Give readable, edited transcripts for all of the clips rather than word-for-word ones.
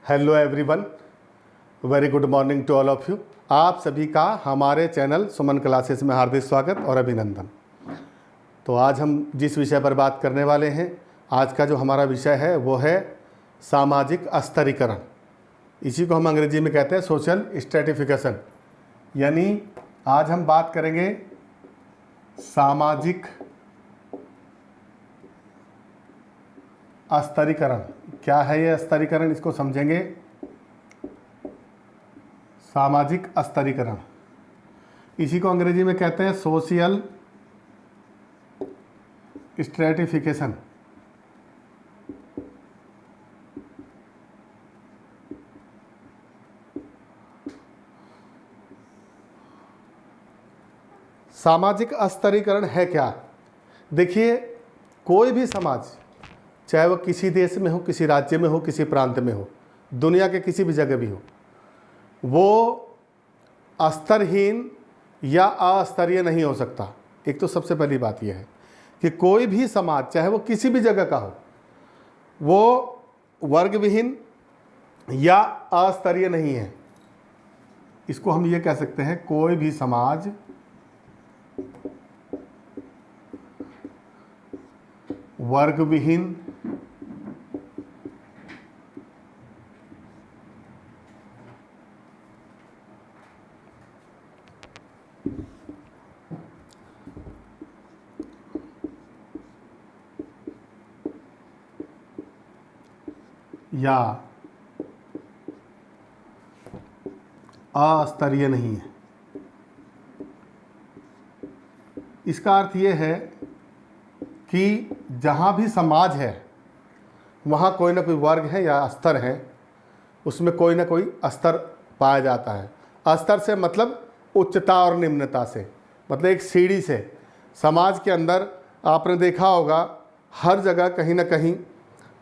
Hello everyone, very good morning to all of you. आप सभी का हमारे चैनल सुमन क्लासेस में हार्दिक स्वागत और अभिनंदन। तो आज हम जिस विषय पर बात करने वाले हैं, आज का जो हमारा विषय है वो है सामाजिक स्तरीकरण। इसी को हम अंग्रेजी में कहते हैं सोशल स्ट्रेटिफिकेशन। यानी आज हम बात करेंगे सामाजिक स्तरीकरण। क्या है ये स्तरीकरण, इसको समझेंगे। सामाजिक स्तरीकरण, इसी को अंग्रेजी में कहते हैं सोशल स्ट्रेटिफिकेशन। सामाजिक स्तरीकरण है क्या? देखिए, कोई भी समाज, चाहे वो किसी देश में हो, किसी राज्य में हो, किसी प्रांत में हो, दुनिया के किसी भी जगह भी हो, वो स्तरहीन या अस्तरीय नहीं हो सकता। एक तो सबसे पहली बात यह है कि कोई भी समाज, चाहे वो किसी भी जगह का हो, वो वर्ग विहीन या अस्तरीय नहीं है। इसको हम ये कह सकते हैं, कोई भी समाज वर्ग विहीन या अस्तरीय नहीं है। इसका अर्थ ये है कि जहाँ भी समाज है वहाँ कोई ना कोई वर्ग है या स्तर है, उसमें कोई ना कोई स्तर पाया जाता है। स्तर से मतलब उच्चता और निम्नता से, मतलब एक सीढ़ी से। समाज के अंदर आपने देखा होगा, हर जगह कहीं ना कहीं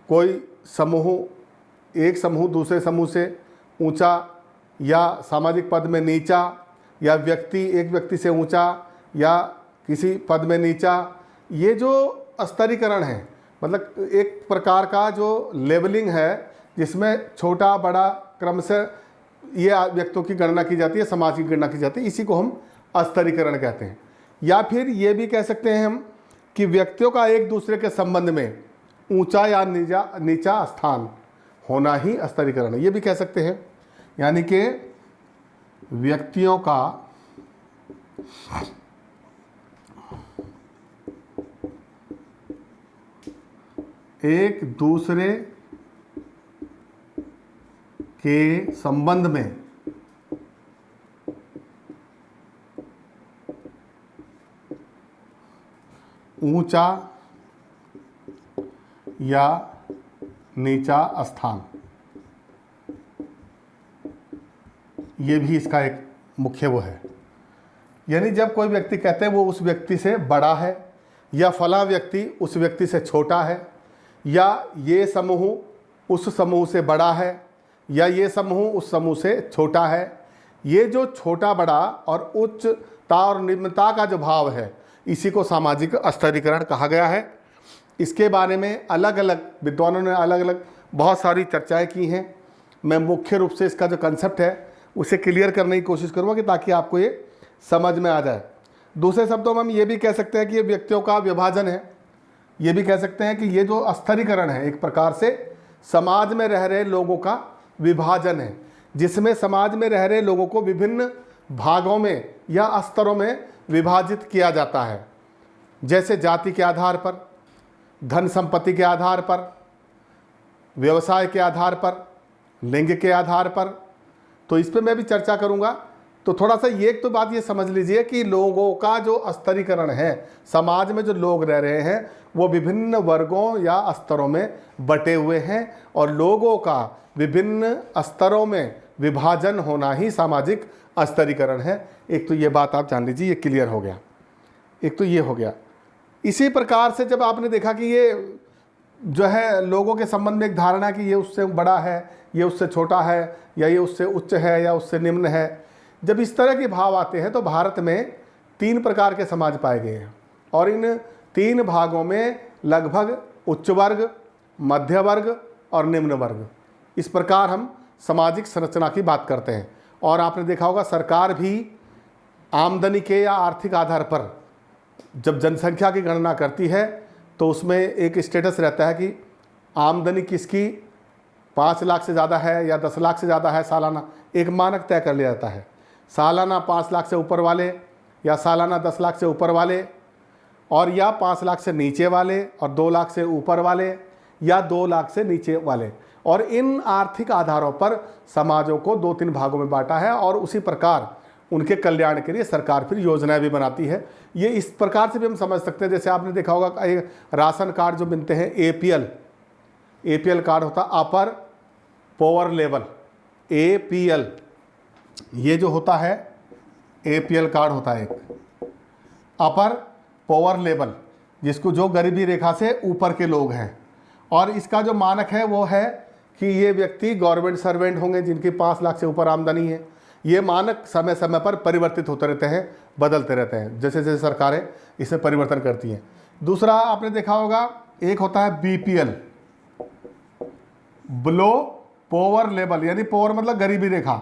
कोई समूह, एक समूह दूसरे समूह से ऊंचा या सामाजिक पद में नीचा, या व्यक्ति एक व्यक्ति से ऊंचा या किसी पद में नीचा। ये जो स्तरीकरण है, मतलब एक प्रकार का जो लेवलिंग है, जिसमें छोटा बड़ा क्रम से ये व्यक्तियों की गणना की जाती है, समाज की गणना की जाती है। इसी को हम स्तरीकरण कहते हैं। या फिर ये भी कह सकते हैं हम कि व्यक्तियों का एक दूसरे के संबंध में ऊंचा या नीचा स्थान होना ही स्तरीकरण है, ये भी कह सकते हैं। यानी कि व्यक्तियों का एक दूसरे के संबंध में ऊंचा या नीचा स्थान, ये भी इसका एक मुख्य वो है। यानी जब कोई व्यक्ति कहते हैं वो उस व्यक्ति से बड़ा है, या फला व्यक्ति उस व्यक्ति से छोटा है, या ये समूह उस समूह से बड़ा है, या ये समूह उस समूह से छोटा है, ये जो छोटा बड़ा और उच्चता और निम्नता का जो भाव है, इसी को सामाजिक स्तरीकरण कहा गया है। इसके बारे में अलग अलग विद्वानों ने अलग अलग बहुत सारी चर्चाएं की हैं। मैं मुख्य रूप से इसका जो कंसेप्ट है उसे क्लियर करने की कोशिश करूँगा कि ताकि आपको ये समझ में आ जाए। दूसरे शब्दों में हम ये भी कह सकते हैं कि ये व्यक्तियों का विभाजन है। ये भी कह सकते हैं कि ये जो स्तरीकरण है, एक प्रकार से समाज में रह रहे लोगों का विभाजन है, जिसमें समाज में रह रहे लोगों को विभिन्न भागों में या स्तरों में विभाजित किया जाता है। जैसे जाति के आधार पर, धन संपत्ति के आधार पर, व्यवसाय के आधार पर, लिंग के आधार पर। तो इस पर मैं भी चर्चा करूंगा। तो थोड़ा सा ये तो बात ये समझ लीजिए कि लोगों का जो स्तरीकरण है, समाज में जो लोग रह रहे हैं वो विभिन्न वर्गों या स्तरों में बटे हुए हैं, और लोगों का विभिन्न स्तरों में विभाजन होना ही सामाजिक स्तरीकरण है। एक तो ये बात आप जान लीजिए, ये क्लियर हो गया। एक तो ये हो गया। इसी प्रकार से जब आपने देखा कि ये जो है लोगों के संबंध में एक धारणा कि ये उससे बड़ा है, ये उससे छोटा है, या ये उससे उच्च है या उससे निम्न है, जब इस तरह के भाव आते हैं तो भारत में 3 प्रकार के समाज पाए गए हैं। और इन 3 भागों में लगभग उच्च वर्ग, मध्य वर्ग और निम्न वर्ग, इस प्रकार हम सामाजिक संरचना की बात करते हैं। और आपने देखा होगा सरकार भी आमदनी के या आर्थिक आधार पर जब जनसंख्या की गणना करती है तो उसमें एक स्टेटस रहता है कि आमदनी किसकी 5 लाख से ज़्यादा है या 10 लाख से ज़्यादा है सालाना, एक मानक तय कर लिया जाता है। सालाना 5 लाख से ऊपर वाले या सालाना 10 लाख से ऊपर वाले, और या 5 लाख से नीचे वाले और 2 लाख से ऊपर वाले या 2 लाख से नीचे वाले। और इन आर्थिक आधारों पर समाजों को 2-3 भागों में बांटा है और उसी प्रकार उनके कल्याण के लिए सरकार फिर योजनाएं भी बनाती है। ये इस प्रकार से भी हम समझ सकते हैं, जैसे आपने देखा होगा एक राशन कार्ड जो बनते हैं एपीएल कार्ड होता है, अपर पावर लेवल, एपीएल, ये जो होता है एपीएल कार्ड होता है एक अपर पावर लेवल, जिसको जो गरीबी रेखा से ऊपर के लोग हैं। और इसका जो मानक है वो है कि ये व्यक्ति गवर्नमेंट सर्वेंट होंगे जिनकी 5 लाख से ऊपर आमदनी है। ये मानक समय समय पर परिवर्तित होते रहते हैं, बदलते रहते हैं, जैसे जैसे सरकारें इसे परिवर्तन करती हैं। दूसरा आपने देखा होगा एक होता है बीपीएल, बिलो पावर लेवल, यानी पावर मतलब गरीबी रेखा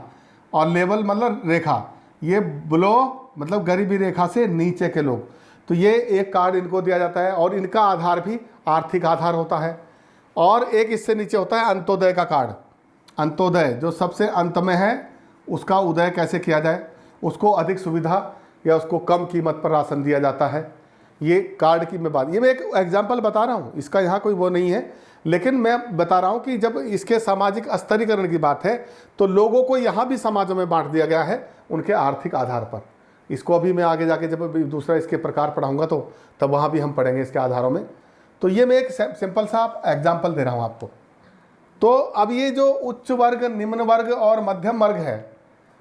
और लेवल मतलब रेखा, ये बिलो मतलब गरीबी रेखा से नीचे के लोग। तो ये एक कार्ड इनको दिया जाता है और इनका आधार भी आर्थिक आधार होता है। और एक इससे नीचे होता है अंत्योदय का कार्ड, अंत्योदय जो सबसे अंत में है, उसका उदय कैसे किया जाए, उसको अधिक सुविधा या उसको कम कीमत पर राशन दिया जाता है। ये कार्ड की मैं बात, ये मैं एक एग्जांपल बता रहा हूँ, इसका यहाँ कोई वो नहीं है, लेकिन मैं बता रहा हूँ कि जब इसके सामाजिक स्तरीकरण की बात है तो लोगों को यहाँ भी समाजों में बांट दिया गया है उनके आर्थिक आधार पर। इसको अभी मैं आगे जाके जब दूसरा इसके प्रकार पढ़ाऊँगा तो तब वहाँ भी हम पढ़ेंगे इसके आधारों में। तो ये मैं एक सिंपल सा एग्जाम्पल दे रहा हूँ आपको। तो अब ये जो उच्च वर्ग, निम्न वर्ग और मध्यम वर्ग है,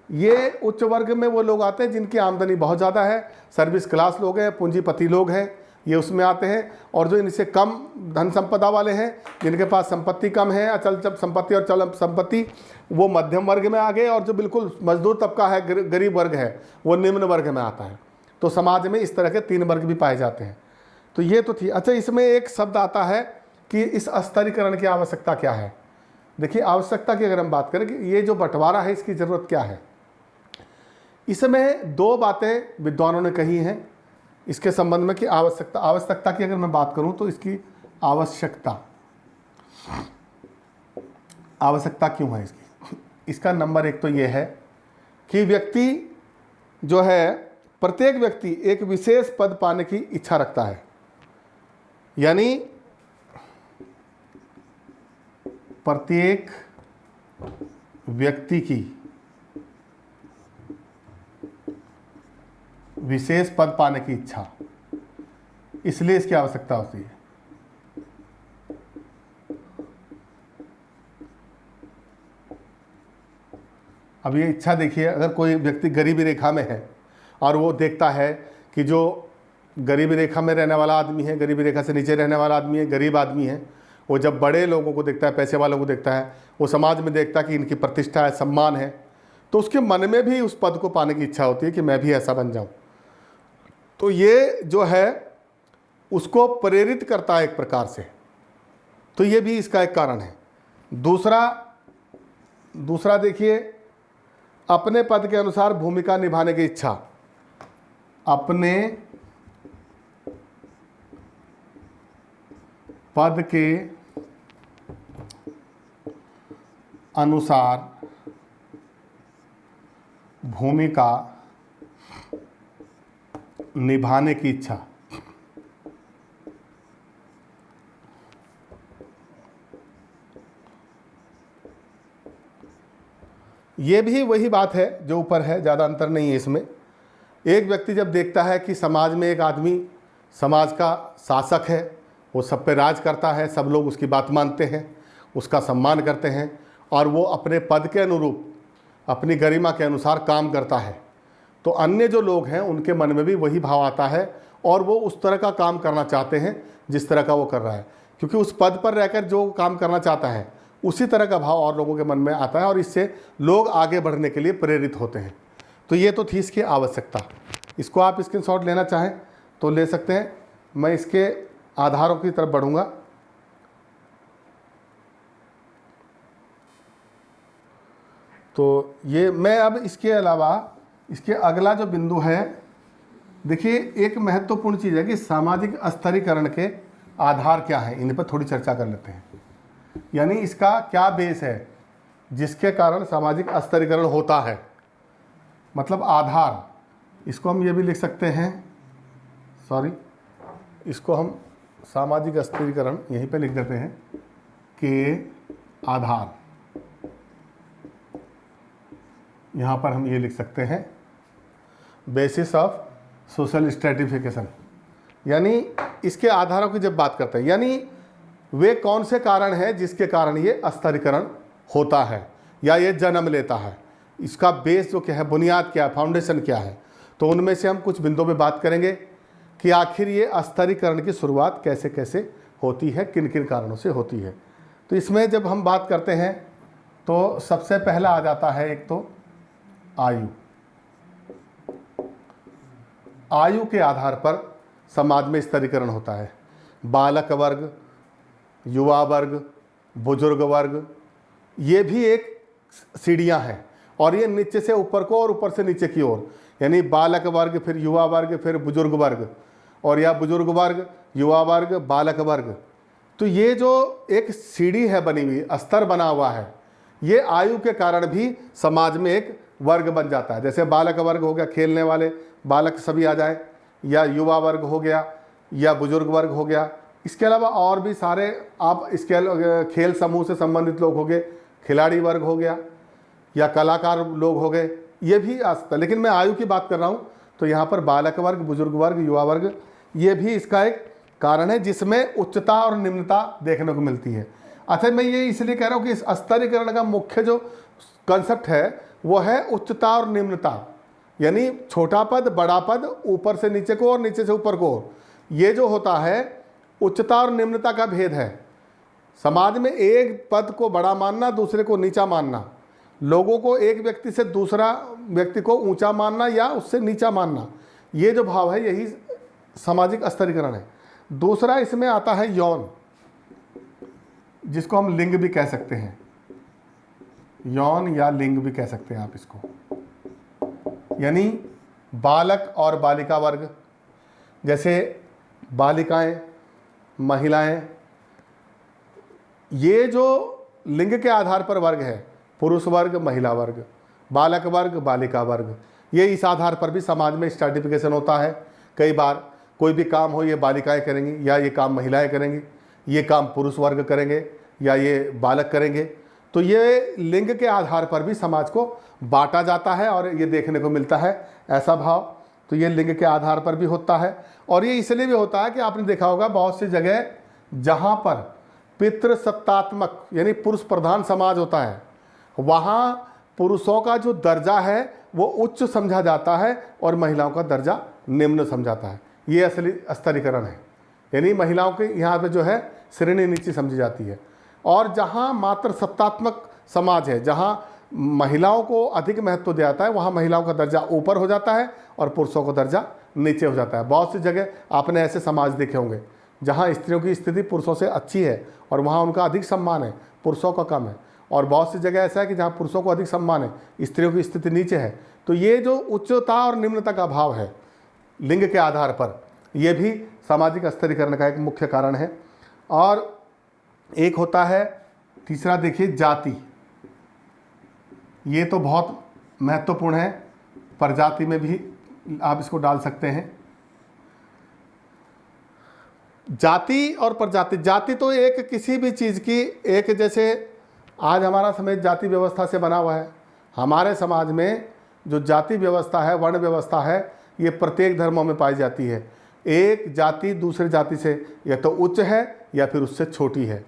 ये उच्च वर्ग में वो लोग आते हैं जिनकी आमदनी बहुत ज़्यादा है, सर्विस क्लास लोग हैं, पूंजीपति लोग हैं, ये उसमें आते हैं। और जो इनसे कम धन संपदा वाले हैं, जिनके पास संपत्ति कम है, अचल संपत्ति और चल संपत्ति, वो मध्यम वर्ग में आ गए। और जो बिल्कुल मजदूर तबका है, गरीब वर्ग है, वो निम्न वर्ग में आता है। तो समाज में इस तरह के 3 वर्ग भी पाए जाते हैं। तो ये तो थी। अच्छा, इसमें एक शब्द आता है कि इस स्तरीकरण की आवश्यकता क्या है। देखिए, आवश्यकता की अगर हम बात करें कि ये जो बंटवारा है इसकी ज़रूरत क्या है, इसमें 2 बातें विद्वानों ने कही हैं इसके संबंध में कि आवश्यकता की अगर मैं बात करूं तो इसकी आवश्यकता क्यों है इसकी। इसका नंबर 1 तो ये है कि व्यक्ति जो है, प्रत्येक व्यक्ति एक विशेष पद पाने की इच्छा रखता है, यानी प्रत्येक व्यक्ति की विशेष पद पाने की इच्छा, इसलिए इसकी आवश्यकता होती है। अब ये इच्छा देखिए, अगर कोई व्यक्ति गरीबी रेखा में है और वो देखता है कि जो गरीबी रेखा में रहने वाला आदमी है, गरीबी रेखा से नीचे रहने वाला आदमी है, गरीब आदमी है, वो जब बड़े लोगों को देखता है, पैसे वालों को देखता है, वो समाज में देखता है कि इनकी प्रतिष्ठा है, सम्मान है, तो उसके मन में भी उस पद को पाने की इच्छा होती है कि मैं भी ऐसा बन जाऊं। तो ये जो है उसको प्रेरित करता है एक प्रकार से। तो ये भी इसका एक कारण है। दूसरा देखिए, अपने पद के अनुसार भूमिका निभाने की इच्छा। अपने पद के अनुसार भूमिका निभाने की इच्छा। ये भी वही बात है जो ऊपर है, ज़्यादा अंतर नहीं है इसमें। एक व्यक्ति जब देखता है कि समाज में एक आदमी समाज का शासक है, वो सब पे राज करता है, सब लोग उसकी बात मानते हैं, उसका सम्मान करते हैं और वो अपने पद के अनुरूप, अपनी गरिमा के अनुसार काम करता है, तो अन्य जो लोग हैं उनके मन में भी वही भाव आता है और वो उस तरह का काम करना चाहते हैं जिस तरह का वो कर रहा है, क्योंकि उस पद पर रहकर जो काम करना चाहता है उसी तरह का भाव और लोगों के मन में आता है और इससे लोग आगे बढ़ने के लिए प्रेरित होते हैं। तो ये तो थी इसकी आवश्यकता। इसको आप स्क्रीनशॉट लेना चाहें तो ले सकते हैं। मैं इसके आधारों की तरफ बढ़ूँगा। तो ये मैं अब इसके अलावा इसके अगला जो बिंदु है, देखिए एक महत्वपूर्ण चीज़ है कि सामाजिक स्तरीकरण के आधार क्या हैं, इन पर थोड़ी चर्चा कर लेते हैं। यानी इसका क्या बेस है जिसके कारण सामाजिक स्तरीकरण होता है, मतलब आधार। इसको हम ये भी लिख सकते हैं, इसको हम सामाजिक स्तरीकरण यहीं पे लिख देते हैं के आधार। यहाँ पर हम ये लिख सकते हैं बेसिस ऑफ सोशल स्ट्रेटिफिकेशन। यानी इसके आधारों की जब बात करते हैं, यानी वे कौन से कारण हैं जिसके कारण ये स्तरीकरण होता है या ये जन्म लेता है, इसका बेस जो क्या है, बुनियाद क्या है, फाउंडेशन क्या है। तो उनमें से हम कुछ बिंदुओं पे बात करेंगे कि आखिर ये स्तरीकरण की शुरुआत कैसे कैसे होती है, किन किन कारणों से होती है। तो इसमें जब हम बात करते हैं तो सबसे पहला आ जाता है एक तो आयु। आयु के आधार पर समाज में स्तरीकरण होता है। बालक वर्ग, युवा वर्ग, बुजुर्ग वर्ग, ये भी एक सीढ़ियां हैं और ये नीचे से ऊपर को और ऊपर से नीचे की ओर, यानी बालक वर्ग, फिर युवा वर्ग, फिर बुजुर्ग वर्ग, और या बुजुर्ग वर्ग, युवा वर्ग, बालक वर्ग। तो ये जो एक सीढ़ी है बनी हुई, स्तर बना हुआ है, ये आयु के कारण भी समाज में एक वर्ग बन जाता है। जैसे बालक वर्ग हो गया, खेलने वाले बालक सभी आ जाए, या युवा वर्ग हो गया, या बुजुर्ग वर्ग हो गया। इसके अलावा और भी सारे आप इसके खेल समूह से संबंधित लोग हो गए, खिलाड़ी वर्ग हो गया, या कलाकार लोग हो गए, ये भी आ सकता है। लेकिन मैं आयु की बात कर रहा हूँ, तो यहाँ पर बालक वर्ग, बुजुर्ग वर्ग, युवा वर्ग, ये भी इसका एक कारण है जिसमें उच्चता और निम्नता देखने को मिलती है। अच्छा, मैं ये इसलिए कह रहा हूँ कि इस स्तरीकरण का मुख्य जो कंसेप्ट है वो है उच्चता और निम्नता, यानी छोटा पद, बड़ा पद, ऊपर से नीचे को और नीचे से ऊपर को। ये जो होता है उच्चता और निम्नता का भेद है। समाज में एक पद को बड़ा मानना, दूसरे को नीचा मानना, लोगों को एक व्यक्ति से दूसरा व्यक्ति को ऊंचा मानना या उससे नीचा मानना, ये जो भाव है यही सामाजिक स्तरीकरण है। दूसरा इसमें आता है यौन, जिसको हम लिंग भी कह सकते हैं, यौन या लिंग भी कह सकते हैं आप इसको। यानी बालक और बालिका वर्ग, जैसे बालिकाएं, महिलाएं, ये जो लिंग के आधार पर वर्ग है, पुरुष वर्ग, महिला वर्ग, बालक वर्ग, बालिका वर्ग, ये इस आधार पर भी समाज में स्ट्रैटिफिकेशन होता है। कई बार कोई भी काम हो ये बालिकाएं करेंगी, या ये काम महिलाएं करेंगी, ये काम पुरुष वर्ग करेंगे, या ये बालक करेंगे। तो ये लिंग के आधार पर भी समाज को बांटा जाता है और ये देखने को मिलता है ऐसा भाव। तो ये लिंग के आधार पर भी होता है, और ये इसलिए भी होता है कि आपने देखा होगा बहुत सी जगह जहाँ पर पितृसत्तात्मक यानी पुरुष प्रधान समाज होता है, वहाँ पुरुषों का जो दर्जा है वो उच्च समझा जाता है और महिलाओं का दर्जा निम्न समझाता है। ये असली स्तरीकरण है, यानी महिलाओं के यहाँ पे जो है श्रेणी नीची समझी जाती है। और जहाँ मात्र सत्तात्मक समाज है, जहाँ महिलाओं को अधिक महत्व दिया जाता है, वहाँ महिलाओं का दर्जा ऊपर हो जाता है और पुरुषों का दर्जा नीचे हो जाता है। बहुत सी जगह आपने ऐसे समाज देखे होंगे जहाँ स्त्रियों की स्थिति पुरुषों से अच्छी है और वहाँ उनका अधिक सम्मान है, पुरुषों का कम है। और बहुत सी जगह ऐसा है कि जहाँ पुरुषों को अधिक सम्मान है, स्त्रियों की स्थिति नीचे है। तो ये जो उच्चता और निम्नता का भाव है लिंग के आधार पर, ये भी सामाजिक स्तरीकरण का एक मुख्य कारण है। और एक होता है तीसरा, देखिए जाति। ये तो बहुत महत्वपूर्ण है, प्रजाति में भी आप इसको डाल सकते हैं। जाति और प्रजाति, जाति तो एक किसी भी चीज़ की एक, जैसे आज हमारा समाज जाति व्यवस्था से बना हुआ है। हमारे समाज में जो जाति व्यवस्था है, वर्ण व्यवस्था है, ये प्रत्येक धर्मों में पाई जाती है। एक जाति दूसरे जाति से या तो उच्च है या फिर उससे छोटी है।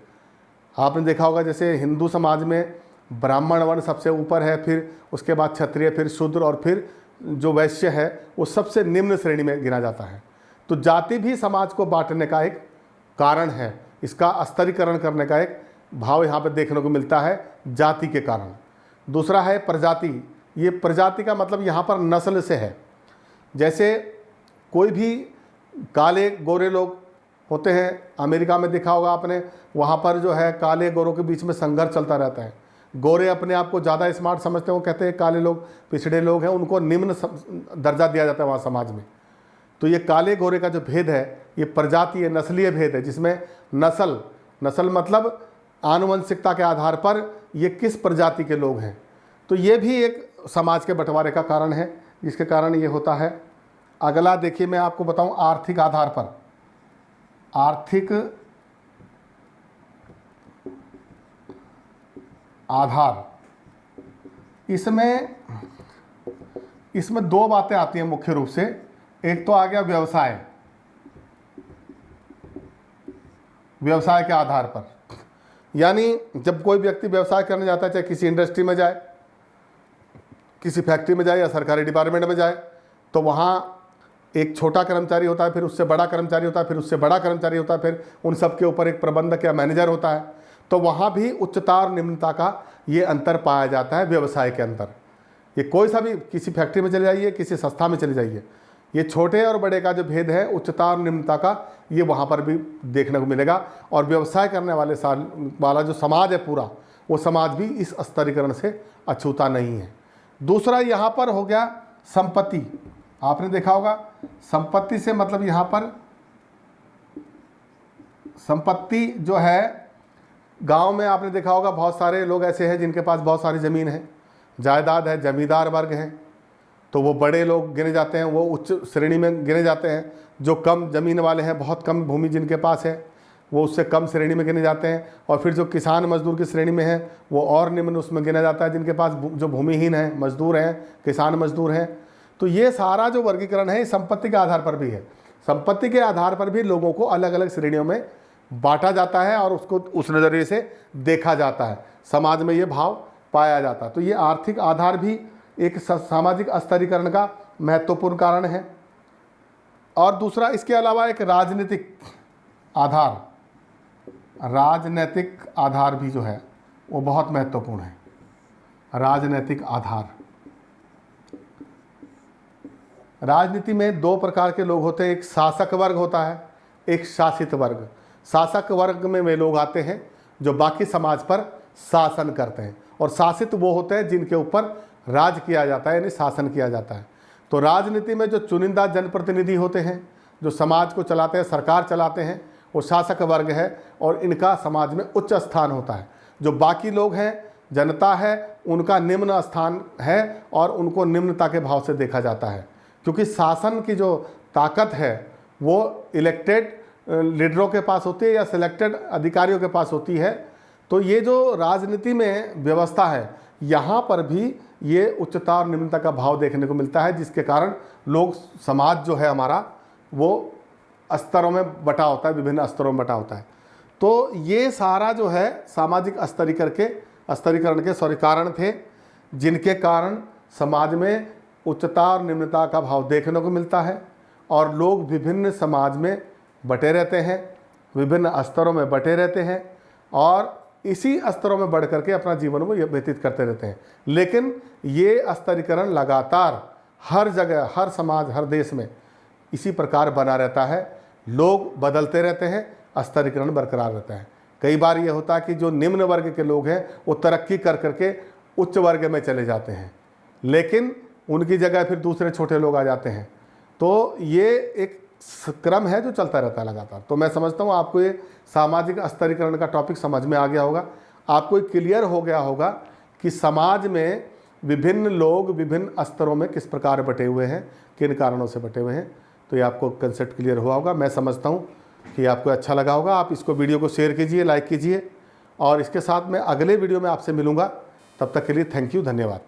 आपने देखा होगा जैसे हिंदू समाज में ब्राह्मण वर्ण सबसे ऊपर है, फिर उसके बाद क्षत्रिय, फिर शूद्र, और फिर जो वैश्य है वो सबसे निम्न श्रेणी में गिना जाता है। तो जाति भी समाज को बांटने का एक कारण है, इसका स्तरीकरण करने का एक भाव यहाँ पर देखने को मिलता है जाति के कारण। दूसरा है प्रजाति। ये प्रजाति का मतलब यहाँ पर नस्ल से है। जैसे कोई भी काले गोरे लोग होते हैं, अमेरिका में देखा होगा आपने, वहाँ पर जो है काले गोरों के बीच में संघर्ष चलता रहता है। गोरे अपने आप को ज़्यादा स्मार्ट समझते हैं, वो कहते हैं काले लोग पिछड़े लोग हैं, उनको निम्न दर्जा दिया जाता है वहाँ समाज में। तो ये काले गोरे का जो भेद है ये प्रजातीय नस्लीय भेद है, जिसमें नस्ल मतलब आनुवंशिकता के आधार पर ये किस प्रजाति के लोग हैं। तो ये भी एक समाज के बंटवारे का कारण है, जिसके कारण ये होता है। अगला देखिए, मैं आपको बताऊं आर्थिक आधार पर। आर्थिक आधार, इसमें दो बातें आती हैं मुख्य रूप से। एक तो आ गया व्यवसाय के आधार पर, यानी जब कोई व्यक्ति व्यवसाय करने जाता है, चाहे किसी इंडस्ट्री में जाए, किसी फैक्ट्री में जाए या सरकारी डिपार्टमेंट में जाए, तो वहाँ एक छोटा कर्मचारी होता है, फिर उससे बड़ा कर्मचारी होता है, फिर उससे बड़ा कर्मचारी होता है, फिर उन सब के ऊपर एक प्रबंधक या मैनेजर होता है। तो वहाँ भी उच्चता और निम्नता का ये अंतर पाया जाता है व्यवसाय के अंदर। ये कोई सा भी, किसी फैक्ट्री में चले जाइए, किसी संस्था में चले जाइए, ये छोटे और बड़े का जो भेद है उच्चता और निम्नता का, ये वहाँ पर भी देखने को मिलेगा। और व्यवसाय करने वाला जो समाज है पूरा, वो समाज भी इस स्तरीकरण से अछूता नहीं है। दूसरा यहाँ पर हो गया संपत्ति। आपने देखा होगा संपत्ति से मतलब यहाँ पर संपत्ति जो है, गांव में आपने देखा होगा बहुत सारे लोग ऐसे हैं जिनके पास बहुत सारी ज़मीन है, जायदाद है, जमींदार वर्ग हैं, तो वो बड़े लोग गिने जाते हैं, वो उच्च श्रेणी में गिने जाते हैं। जो कम ज़मीन वाले हैं, बहुत कम भूमि जिनके पास है, वो उससे कम श्रेणी में गिने जाते हैं। और फिर जो किसान मजदूर की श्रेणी में है, वो और निम्न उसमें गिना जाता है, जिनके पास जो भूमिहीन हैं, मजदूर हैं, किसान मजदूर हैं। तो ये सारा जो वर्गीकरण है संपत्ति के आधार पर भी है। संपत्ति के आधार पर भी लोगों को अलग अलग श्रेणियों में बांटा जाता है और उसको उस नज़रिए से देखा जाता है, समाज में ये भाव पाया जाता है। तो ये आर्थिक आधार भी एक सामाजिक स्तरीकरण का महत्वपूर्ण कारण है। और दूसरा इसके अलावा एक राजनीतिक आधार भी जो है वो बहुत महत्वपूर्ण है। राजनीतिक आधार, राजनीति में दो प्रकार के लोग होते हैं, एक शासक वर्ग होता है, एक शासित वर्ग। शासक वर्ग में वे लोग आते हैं जो बाकी समाज पर शासन करते हैं, और शासित वो होते हैं जिनके ऊपर राज किया जाता है, यानी शासन किया जाता है। तो राजनीति में जो चुनिंदा जनप्रतिनिधि होते हैं, जो समाज को चलाते हैं, सरकार चलाते हैं, वो शासक वर्ग है, और इनका समाज में उच्च स्थान होता है। जो बाकी लोग हैं, जनता है, उनका निम्न स्थान है और उनको निम्नता के भाव से देखा जाता है, क्योंकि शासन की जो ताकत है वो इलेक्टेड लीडरों के पास होती है या सिलेक्टेड अधिकारियों के पास होती है। तो ये जो राजनीति में व्यवस्था है, यहाँ पर भी ये उच्चता और निम्नता का भाव देखने को मिलता है, जिसके कारण लोग, समाज जो है हमारा, वो स्तरों में बटा होता है, विभिन्न स्तरों में बटा होता है। तो ये सारा जो है सामाजिक स्तरीकरण के कारण थे, जिनके कारण समाज में उच्चता और निम्नता का भाव देखने को मिलता है, और लोग विभिन्न समाज में बटे रहते हैं, विभिन्न स्तरों में बटे रहते हैं, और इसी स्तरों में बढ़ करके अपना जीवन वो व्यतीत करते रहते हैं। लेकिन ये स्तरीकरण लगातार हर जगह, हर समाज, हर देश में इसी प्रकार बना रहता है। लोग बदलते रहते हैं, स्तरीकरण बरकरार रहता है। कई बार ये होता है कि जो निम्न वर्ग के लोग हैं वो तरक्की कर करके उच्च वर्ग में चले जाते हैं, लेकिन उनकी जगह फिर दूसरे छोटे लोग आ जाते हैं। तो ये एक क्रम है जो चलता रहता है लगातार। तो मैं समझता हूँ आपको ये सामाजिक स्तरीकरण का टॉपिक समझ में आ गया होगा, आपको क्लियर हो गया होगा कि समाज में विभिन्न लोग विभिन्न स्तरों में किस प्रकार बटे हुए हैं, किन कारणों से बटे हुए हैं। तो ये आपको कंसेप्ट क्लियर हुआ होगा। मैं समझता हूँ कि आपको अच्छा लगा होगा। आप इसको वीडियो को शेयर कीजिए, लाइक कीजिए, और इसके साथ मैं अगले वीडियो में आपसे मिलूँगा। तब तक के लिए थैंक यू, धन्यवाद।